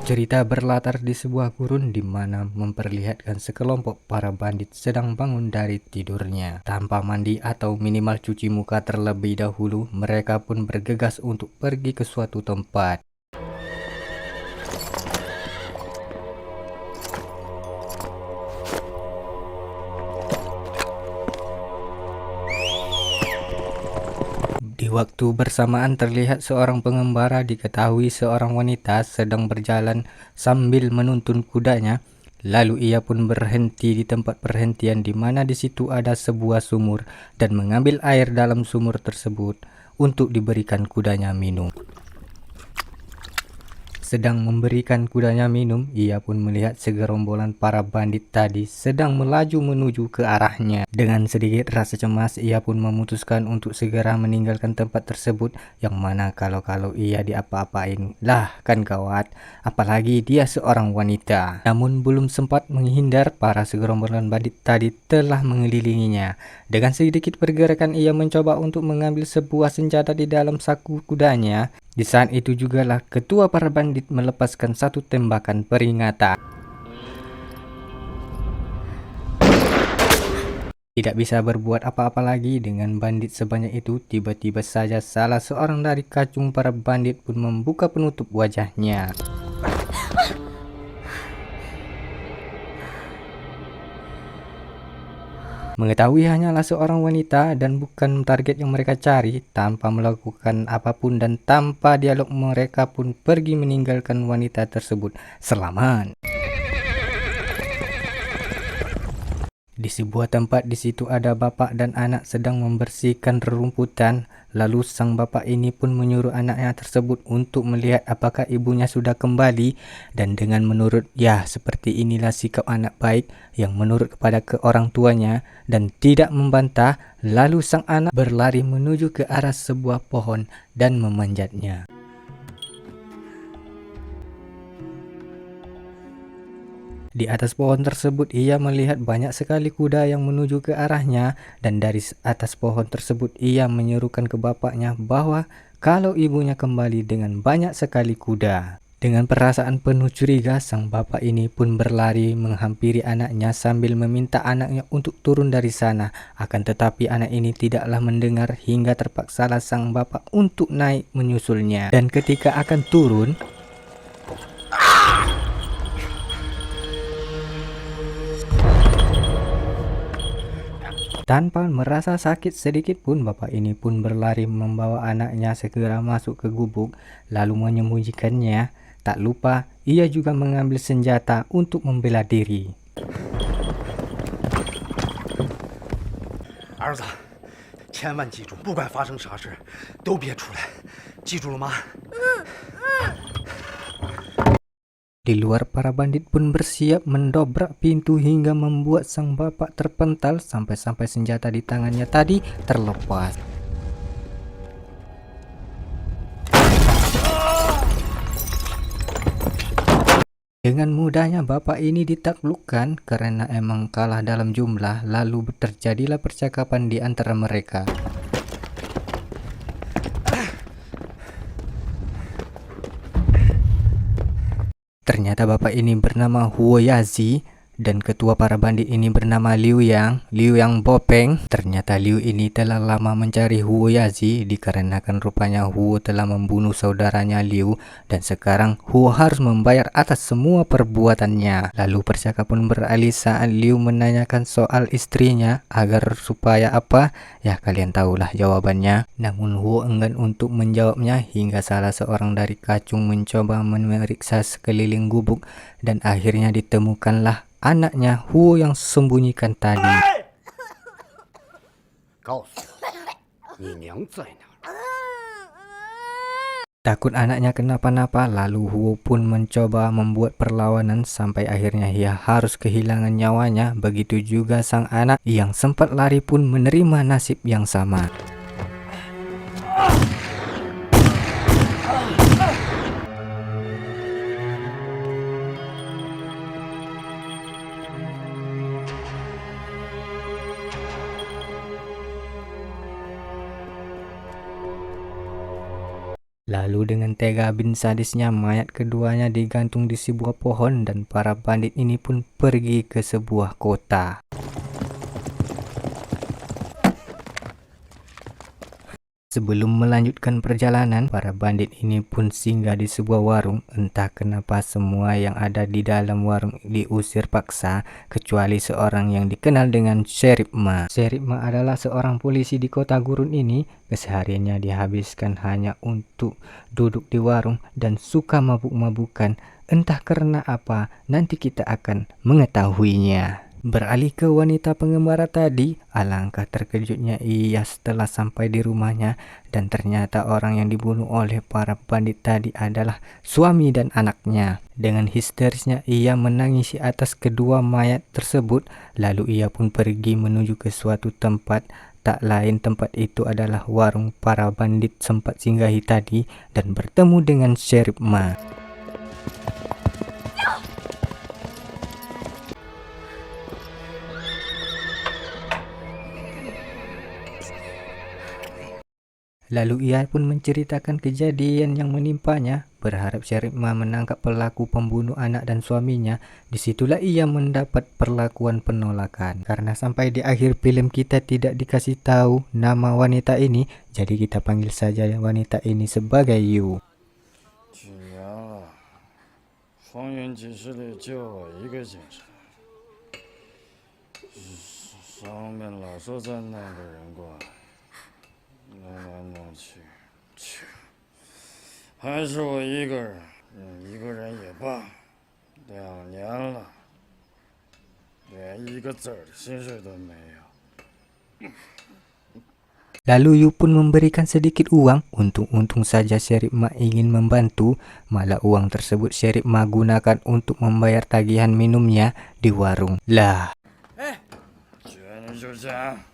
Cerita berlatar di sebuah gurun di mana memperlihatkan sekelompok para bandit sedang bangun dari tidurnya. Tanpa mandi atau minimal cuci muka terlebih dahulu, mereka pun bergegas untuk pergi ke suatu tempat. Di waktu bersamaan terlihat seorang pengembara diketahui seorang wanita sedang berjalan sambil menuntun kudanya. Lalu ia pun berhenti di tempat perhentian di mana di situ ada sebuah sumur dan mengambil air dalam sumur tersebut untuk diberikan kudanya minum. Sedang memberikan kudanya minum, ia pun melihat segerombolan para bandit tadi sedang melaju menuju ke arahnya. Dengan sedikit rasa cemas, ia pun memutuskan untuk segera meninggalkan tempat tersebut, yang mana kalau ia diapa-apain. Lah kan gawat, apalagi dia seorang wanita. Namun belum sempat menghindar, para segerombolan bandit tadi telah mengelilinginya. Dengan sedikit pergerakan ia mencoba untuk mengambil sebuah senjata di dalam saku kudanya. Di saat itu jugalah ketua para bandit melepaskan satu tembakan peringatan. Tidak bisa berbuat apa-apa lagi dengan bandit sebanyak itu, tiba-tiba saja salah seorang dari kacung para bandit pun membuka penutup wajahnya. Mengetahui hanyalah seorang wanita dan bukan target yang mereka cari, tanpa melakukan apapun dan tanpa dialog mereka pun pergi meninggalkan wanita tersebut. Selamat. Di sebuah tempat di situ ada bapak dan anak sedang membersihkan rerumputan. Lalu sang bapak ini pun menyuruh anaknya tersebut untuk melihat apakah ibunya sudah kembali. Dan dengan menurut seperti inilah sikap anak baik yang menurut kepada ke orang tuanya dan tidak membantah. Lalu sang anak berlari menuju ke arah sebuah pohon dan memanjatnya. Di atas pohon tersebut ia melihat banyak sekali kuda yang menuju ke arahnya, dan dari atas pohon tersebut ia menyerukan ke bapaknya bahwa kalau ibunya kembali dengan banyak sekali kuda. Dengan perasaan penuh curiga, sang bapak ini pun berlari menghampiri anaknya sambil meminta anaknya untuk turun dari sana. Akan tetapi anak ini tidaklah mendengar hingga terpaksalah sang bapak untuk naik menyusulnya. Dan ketika akan turun, tanpa merasa sakit sedikit pun, bapak ini pun berlari membawa anaknya segera masuk ke gubuk, lalu menyembunyikannya. Tak lupa, ia juga mengambil senjata untuk membela diri. 儿子，千万记住，不管发生啥事，都别出来，记住了吗？ Di luar para bandit pun bersiap mendobrak pintu hingga membuat sang bapak terpental sampai-sampai senjata di tangannya tadi terlepas. Dengan mudahnya bapak ini ditaklukkan karena emang kalah dalam jumlah, lalu terjadilah percakapan di antara mereka. Ternyata bapak ini bernama Huo Yazi dan ketua para bandit ini bernama Liu Yang Bopeng. Ternyata Liu ini telah lama mencari Huo Yazi dikarenakan rupanya Huo telah membunuh saudaranya Liu dan sekarang Huo harus membayar atas semua perbuatannya. Lalu percakapan beralih saat Liu menanyakan soal istrinya agar supaya apa? Ya kalian tahulah jawabannya. Namun Huo enggan untuk menjawabnya hingga salah seorang dari kacung mencoba memeriksa sekeliling gubuk dan akhirnya ditemukanlah anaknya Huo yang sembunyikan tadi. Takut anaknya kenapa-napa, lalu Huo pun mencoba membuat perlawanan sampai akhirnya ia harus kehilangan nyawanya. Begitu juga sang anak yang sempat lari pun menerima nasib yang sama. Lalu dengan tega bin sadisnya mayat keduanya digantung di sebuah pohon dan para bandit ini pun pergi ke sebuah kota. Sebelum melanjutkan perjalanan, para bandit ini pun singgah di sebuah warung. Entah kenapa semua yang ada di dalam warung diusir paksa, kecuali seorang yang dikenal dengan Sheriff Ma. Sheriff Ma adalah seorang polisi di kota gurun ini. Kesehariannya dihabiskan hanya untuk duduk di warung dan suka mabuk-mabukan. Entah karena apa, nanti kita akan mengetahuinya. Beralih ke wanita pengembara tadi, alangkah terkejutnya ia setelah sampai di rumahnya dan ternyata orang yang dibunuh oleh para bandit tadi adalah suami dan anaknya. Dengan histerisnya ia menangisi atas kedua mayat tersebut, lalu ia pun pergi menuju ke suatu tempat. Tak lain tempat itu adalah warung para bandit sempat singgahi tadi dan bertemu dengan Sheriff Ma. Lalu ia pun menceritakan kejadian yang menimpanya, berharap Sheriff Ma menangkap pelaku pembunuh anak dan suaminya. Disitulah ia mendapat perlakuan penolakan. Karena sampai di akhir film kita tidak dikasih tahu nama wanita ini, jadi kita panggil saja wanita ini sebagai Yu. 几年了，方圆几十里就我一个警察，上面老说再弄个人过来，弄来弄去，去，还是我一个人，一个人也罢，2年了，连一个子儿的薪水都没有。 Lalu Yu pun memberikan sedikit uang. Untung-untung saja Sheriff Ma ingin membantu. Malah uang tersebut Sheriff Ma gunakan untuk membayar tagihan minumnya di warung. Lah, 觉得就这样。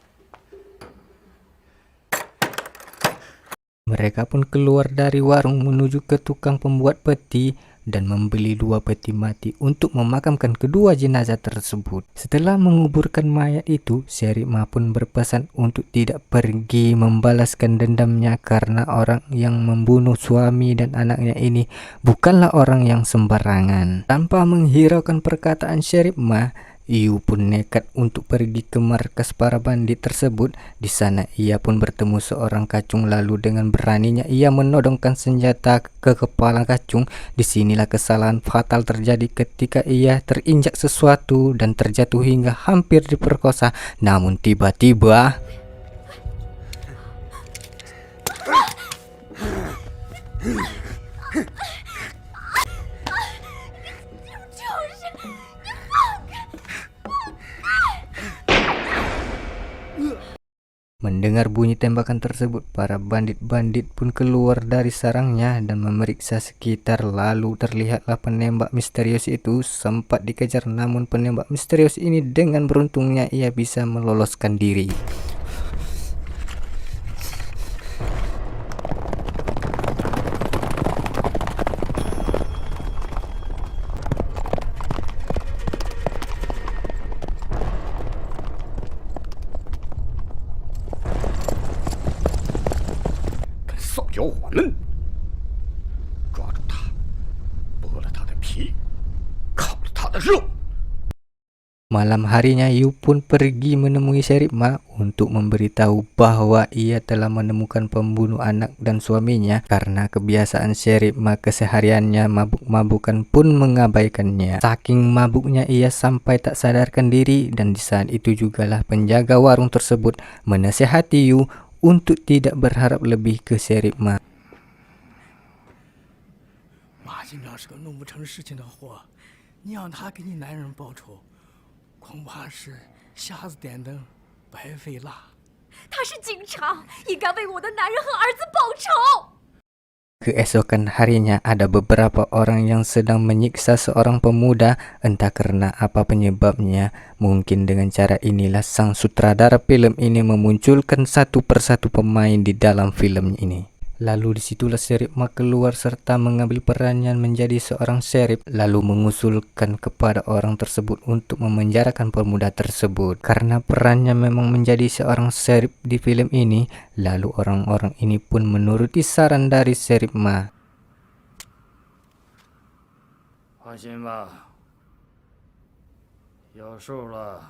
mereka pun keluar dari warung menuju ke tukang pembuat peti dan membeli 2 peti mati untuk memakamkan kedua jenazah tersebut. Setelah menguburkan mayat itu, Sheriff Ma pun berpesan untuk tidak pergi membalaskan dendamnya karena orang yang membunuh suami dan anaknya ini bukanlah orang yang sembarangan. Tanpa menghiraukan perkataan Sheriff Ma, Yu pun nekat untuk pergi ke markas para bandit tersebut. Di sana ia pun bertemu seorang kacung, lalu dengan beraninya ia menodongkan senjata ke kepala kacung. Disinilah kesalahan fatal terjadi ketika ia terinjak sesuatu dan terjatuh hingga hampir diperkosa. Namun tiba-tiba mendengar bunyi tembakan tersebut, para bandit-bandit pun keluar dari sarangnya dan memeriksa sekitar. Lalu terlihatlah penembak misterius itu sempat dikejar, namun penembak misterius ini dengan beruntungnya ia bisa meloloskan diri. Malam harinya Yu pun pergi menemui Sheriff Ma untuk memberitahu bahwa ia telah menemukan pembunuh anak dan suaminya. Karena kebiasaan Sheriff Ma kesehariannya mabuk-mabukan pun mengabaikannya. Saking mabuknya ia sampai tak sadarkan diri, dan di saat itu jugalah penjaga warung tersebut menasihati Yu untuk tidak berharap lebih ke Sheriff Ma. 马警长是个弄不成事情的货，你让他给你男人报仇，恐怕是瞎子点灯，白费蜡。他是警察，应该为我的男人和儿子报仇。 Keesokan harinya ada beberapa orang yang sedang menyiksa seorang pemuda. Entah karena apa penyebabnya. Mungkin dengan cara inilah sang sutradara film ini memunculkan satu persatu pemain di dalam film ini. Lalu disitulah Sheriff Ma keluar serta mengambil perannya menjadi seorang sheriff, lalu mengusulkan kepada orang tersebut untuk memenjarakan pemuda tersebut. Karena perannya memang menjadi seorang sheriff di film ini, lalu orang-orang ini pun menuruti saran dari Sheriff Ma. 放心吧，有数了。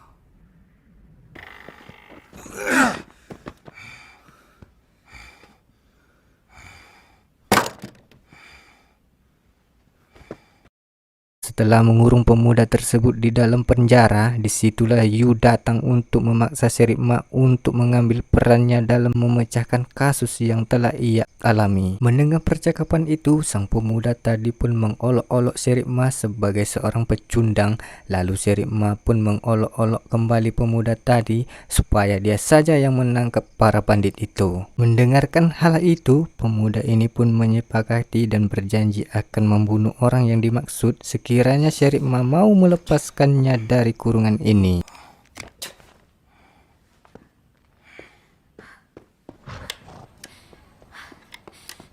Setelah mengurung pemuda tersebut di dalam penjara, disitulah Yu datang untuk memaksa Sheriff Ma untuk mengambil perannya dalam memecahkan kasus yang telah ia alami. Mendengar percakapan itu, sang pemuda tadi pun mengolok-olok Sheriff Ma sebagai seorang pecundang. Lalu Sheriff Ma pun mengolok-olok kembali pemuda tadi supaya dia saja yang menangkap para bandit itu. Mendengarkan hal itu, pemuda ini pun menyepakati dan berjanji akan membunuh orang yang dimaksud sekiranya Sheriff Ma mau melepaskannya dari kurungan ini.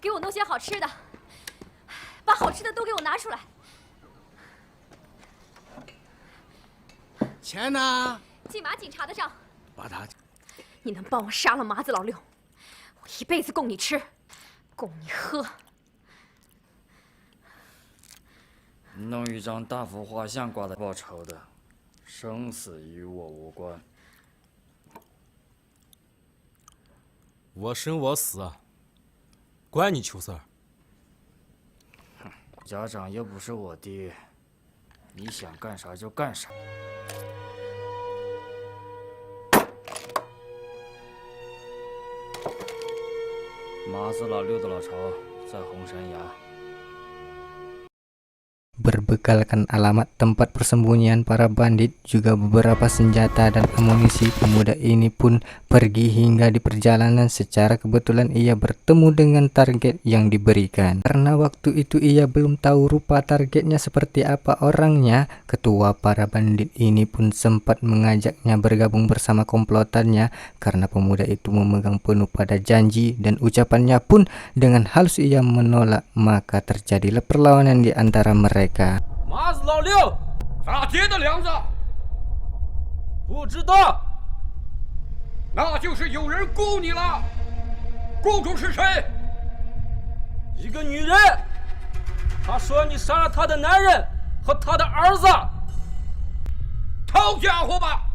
给我弄些好吃的，把好吃的都给我拿出来。钱呢？进马警察的账，把他你能帮我杀了麻子老六，我一辈子供你吃，供你喝。 弄一张大幅画像挂在报仇的，生死与我无关。我生我死，关你球事儿。家长又不是我爹，你想干啥就干啥。麻子老六的老巢在红山崖。 Berbekalkan alamat tempat persembunyian para bandit, juga beberapa senjata dan amunisi, pemuda ini pun pergi hingga di perjalanan secara kebetulan ia bertemu dengan target yang diberikan. Karena waktu itu ia belum tahu rupa targetnya seperti apa orangnya, ketua para bandit ini pun sempat mengajaknya bergabung bersama komplotannya karena pemuda itu memegang penuh pada janji dan ucapannya pun dengan halus ia menolak, maka terjadilah perlawanan di antara mereka. 麻子老六，打爹的梁子，不知道，那就是有人雇你了。雇主是谁？一个女人，她说你杀了她的男人和她的儿子。抄家伙吧！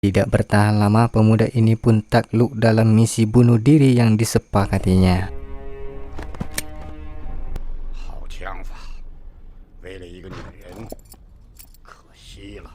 Tidak bertahan lama, pemuda ini pun takluk dalam misi bunuh diri yang disepakatinya. 好枪法，为了一个女人，可惜了。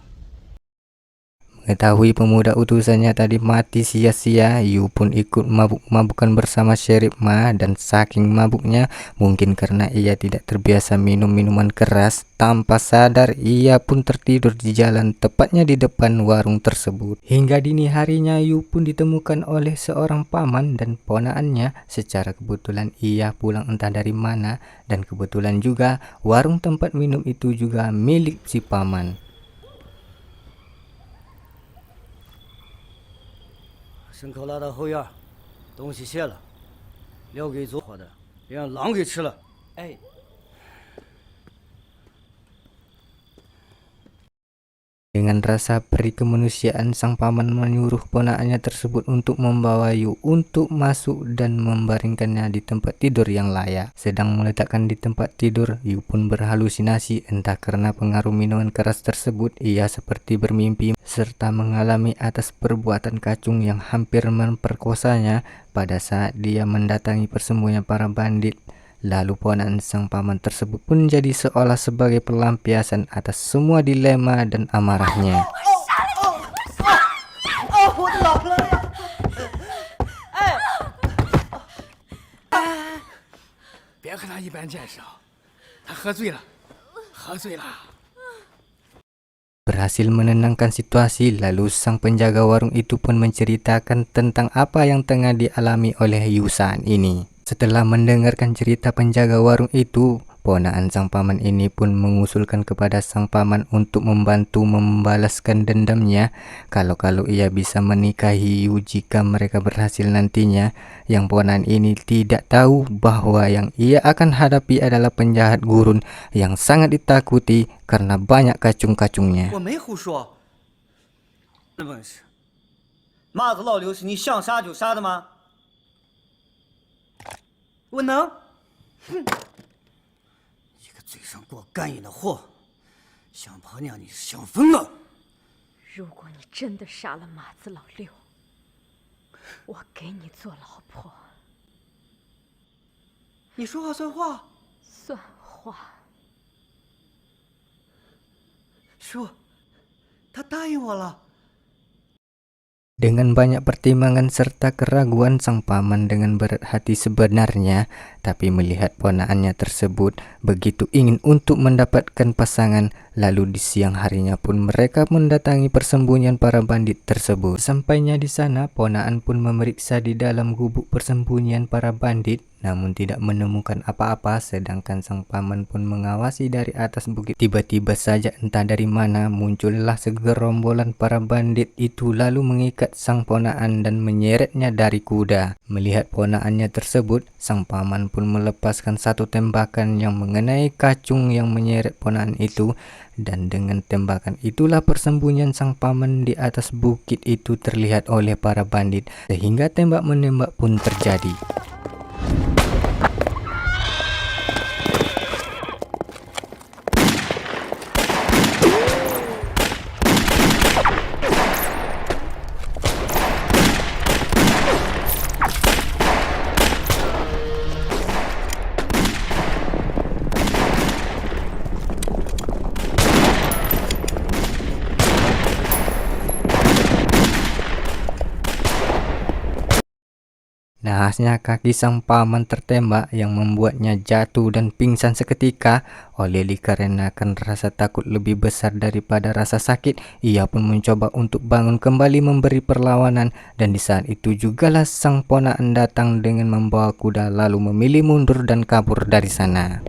Mengetahui pemuda utusannya tadi mati sia-sia, Yu pun ikut mabuk-mabukan bersama Sheriff Ma dan saking mabuknya, mungkin karena ia tidak terbiasa minum minuman keras, tanpa sadar ia pun tertidur di jalan tepatnya di depan warung tersebut. Hingga dini harinya Yu pun ditemukan oleh seorang paman dan ponakannya. Secara kebetulan ia pulang entah dari mana dan kebetulan juga warung tempat minum itu juga milik si paman. 牲口拉到后院，东西卸了，留给做活的，别让狼给吃了。哎。 Dengan rasa peri kemanusiaan, sang paman menyuruh ponakannya tersebut untuk membawa Yu untuk masuk dan membaringkannya di tempat tidur yang layak. Sedang meletakkan di tempat tidur, Yu pun berhalusinasi entah karena pengaruh minuman keras tersebut. Ia seperti bermimpi serta mengalami atas perbuatan kacung yang hampir memperkosanya pada saat dia mendatangi persembunyian para bandit. Lalu ponakan sang paman tersebut pun jadi seolah sebagai pelampiasan atas semua dilema dan amarahnya. 我的老婆呀！别和他一般见识啊，他喝醉了，喝醉了。berhasil menenangkan situasi. Lalu sang penjaga warung itu pun menceritakan tentang apa yang tengah dialami oleh Yu saat ini. Setelah mendengarkan cerita penjaga warung itu, ponakan sang paman ini pun mengusulkan kepada sang paman untuk membantu membalaskan dendamnya kalau ia bisa menikahi Yu jika mereka berhasil nantinya. Yang ponakan ini tidak tahu bahwa yang ia akan hadapi adalah penjahat gurun yang sangat ditakuti karena banyak kacung-kacungnya. 我没胡说。的本事，麻子老刘是你想杀就杀的吗？我能。哼，一个嘴上给我干瘾的货，想婆娘你是想疯了。如果你真的杀了马子老六，我给你做老婆。你说话算话，算话。叔，他答应我了。 Dengan banyak pertimbangan serta keraguan, sang paman dengan berat hati sebenarnya, tapi melihat ponakannya tersebut begitu ingin untuk mendapatkan pasangan, lalu di siang harinya pun mereka mendatangi persembunyian para bandit tersebut. Sampainya di sana, ponakan pun memeriksa di dalam gubuk persembunyian para bandit, namun tidak menemukan apa-apa, sedangkan sang paman pun mengawasi dari atas bukit. Tiba-tiba saja entah dari mana muncullah segerombolan para bandit itu, lalu mengikat sang ponakan dan menyeretnya dari kuda. Melihat ponakannya tersebut, sang paman pun melepaskan satu tembakan yang mengenai kacung yang menyeret ponakan itu, dan dengan tembakan itulah persembunyian sang paman di atas bukit itu terlihat oleh para bandit, sehingga tembak-menembak pun terjadi. Nahasnya kaki sang paman tertembak yang membuatnya jatuh dan pingsan seketika. Oleh dikarenakan rasa takut lebih besar daripada rasa sakit, ia pun mencoba untuk bangun kembali memberi perlawanan, dan di saat itu jugalah sang ponakan datang dengan membawa kuda lalu memilih mundur dan kabur dari sana.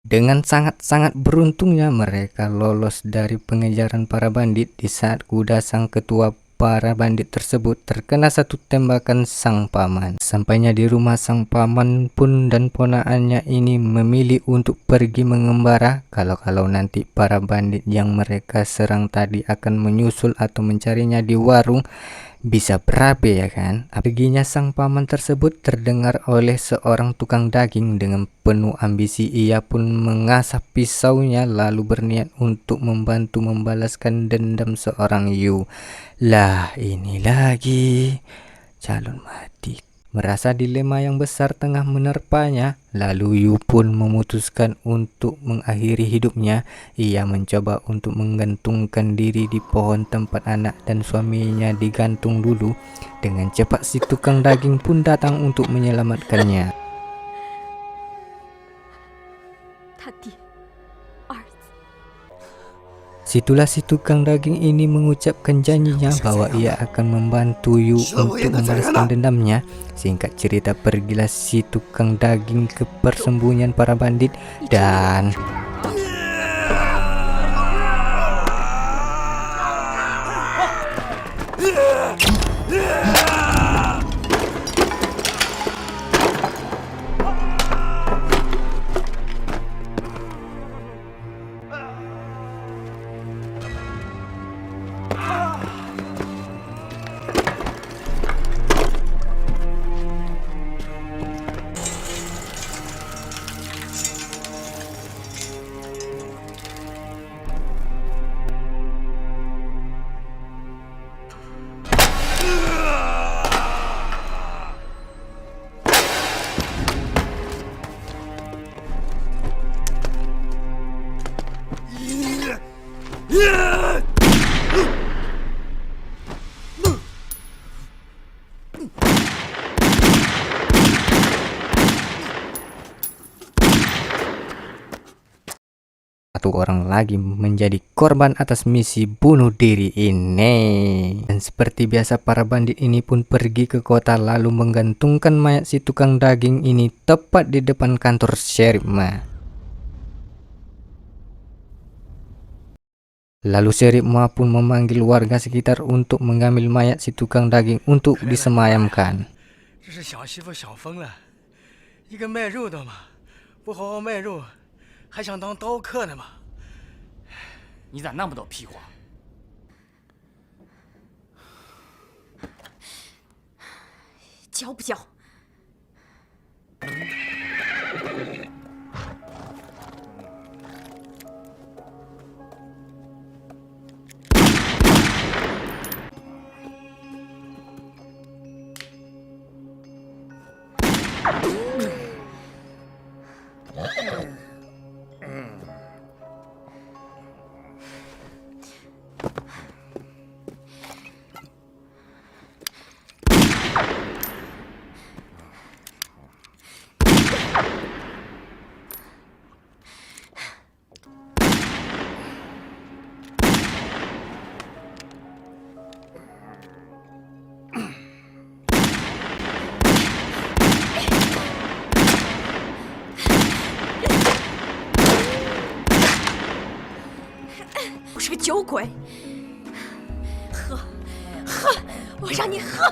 Dengan sangat-sangat beruntungnya mereka lolos dari pengejaran para bandit di saat kuda sang ketua para bandit tersebut terkena satu tembakan sang paman. Sampainya di rumah, sang paman pun dan ponakannya ini memilih untuk pergi mengembara kalau nanti para bandit yang mereka serang tadi akan menyusul atau mencarinya di warung. Bisa berabe ya kan? Perginya sang paman tersebut terdengar oleh seorang tukang daging. Dengan penuh ambisi ia pun mengasah pisaunya lalu berniat untuk membantu membalaskan dendam seorang Yu. Lah ini lagi calon mati. Merasa dilema yang besar tengah menerpanya, lalu Yu pun memutuskan untuk mengakhiri hidupnya. Ia mencoba untuk menggantungkan diri di pohon tempat anak dan suaminya digantung dulu. Dengan cepat si tukang daging pun datang untuk menyelamatkannya. Tadi, Situlah si tukang daging ini mengucapkan janjinya bahwa ia akan membantu Yu untuk membalaskan dendamnya. Singkat cerita, pergilah si tukang daging ke persembunyian para bandit dan satu orang lagi menjadi korban atas misi bunuh diri ini. Dan seperti biasa para bandit ini pun pergi ke kota lalu menggantungkan mayat si tukang daging ini tepat di depan kantor Sheriff Ma. Lalu Sheriff Ma pun memanggil warga sekitar untuk mengambil mayat si tukang daging untuk disemayamkan. 这是小媳妇想疯了，一个卖肉的嘛，不好好卖肉，还想当刀客呢嘛。你咋那么多屁话？交不交？我是个酒鬼，喝，我让你喝。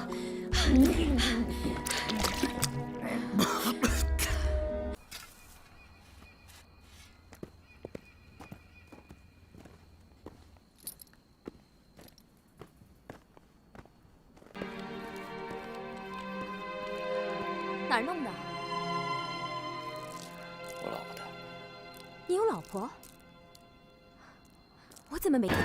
哪儿弄的？我老婆的。你有老婆？我怎么没看到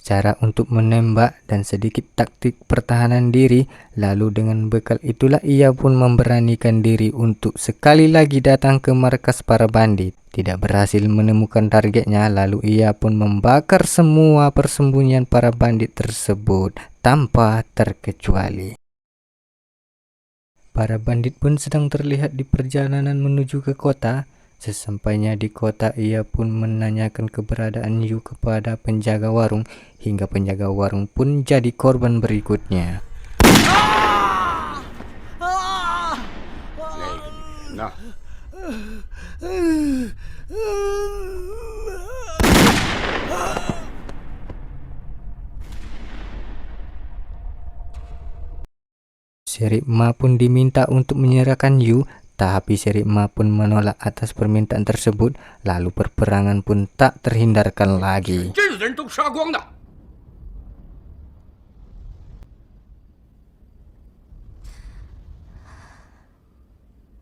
？Cara untuk menembak dan sedikit taktik pertahanan diri. Lalu dengan bekal itulah ia pun memberanikan diri untuk sekali lagi datang ke markas para bandit. Tidak berhasil menemukan targetnya, lalu ia pun membakar semua persembunyian para bandit tersebut tanpa terkecuali. Para bandit pun sedang terlihat di perjalanan menuju ke kota. Sesampainya di kota, ia pun menanyakan keberadaan Yu kepada penjaga warung, hingga penjaga warung pun jadi korban berikutnya. 那 Sheriff Ma pun diminta untuk menyerahkan Yu, tapi Sheriff Ma pun menolak atas permintaan tersebut. Lalu perperangan pun tak terhindarkan lagi. 镇子的人都杀光的。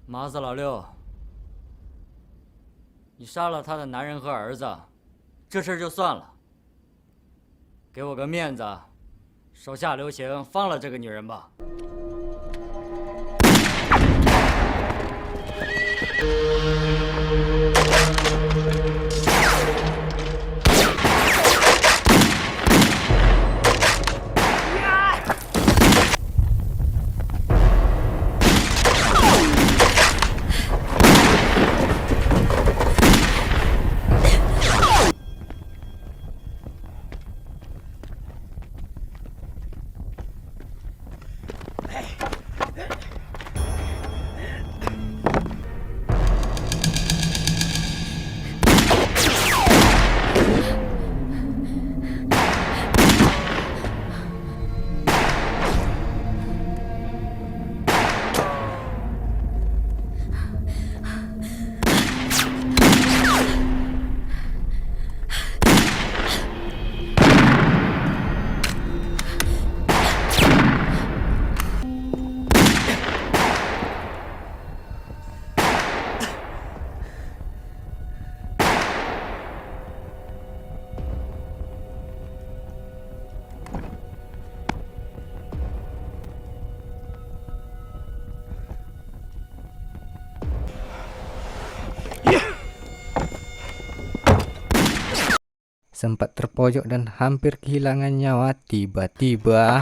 麻子老六，你杀了他的男人和儿子，这事就算了。给我个面子，手下留情，放了这个女人吧。sempat terpojok dan hampir kehilangan nyawa, tiba-tiba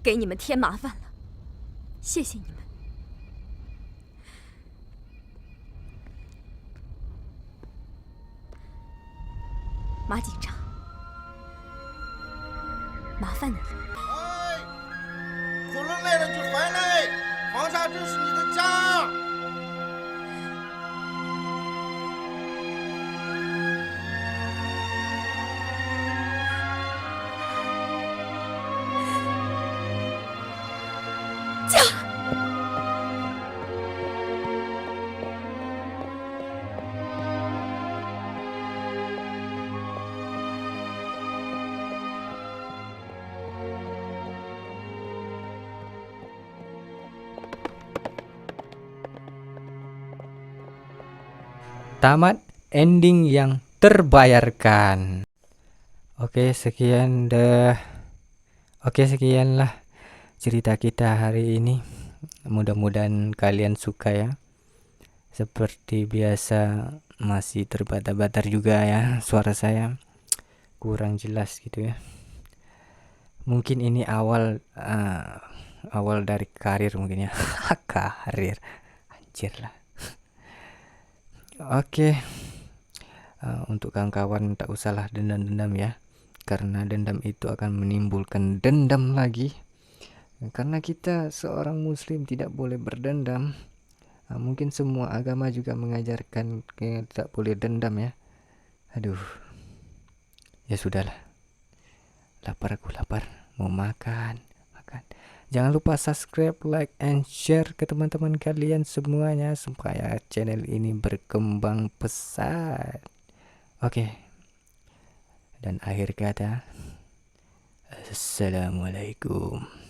给你们添麻烦了，谢谢你们。马警长，麻烦你了。哎，苦人来了就回来，皇上这是你的家。tamat ending yang terbayarkan. Oke, sekianlah cerita kita hari ini. Mudah-mudahan kalian suka ya. Seperti biasa masih terbatar-batar juga ya suara saya, kurang jelas gitu ya. Mungkin ini awal dari karir mungkin ya. Karir anjir lah. Oke. Untuk kawan-kawan tak usahlah dendam-dendam ya, karena dendam itu akan menimbulkan dendam lagi. Karena kita seorang muslim tidak boleh berdendam. Mungkin semua agama juga mengajarkan tidak boleh dendam ya. Aduh, ya sudahlah, lapar mau makan. Jangan lupa subscribe, like, and share ke teman-teman kalian semuanya supaya channel ini berkembang pesat. Oke. Dan akhir kata, assalamualaikum.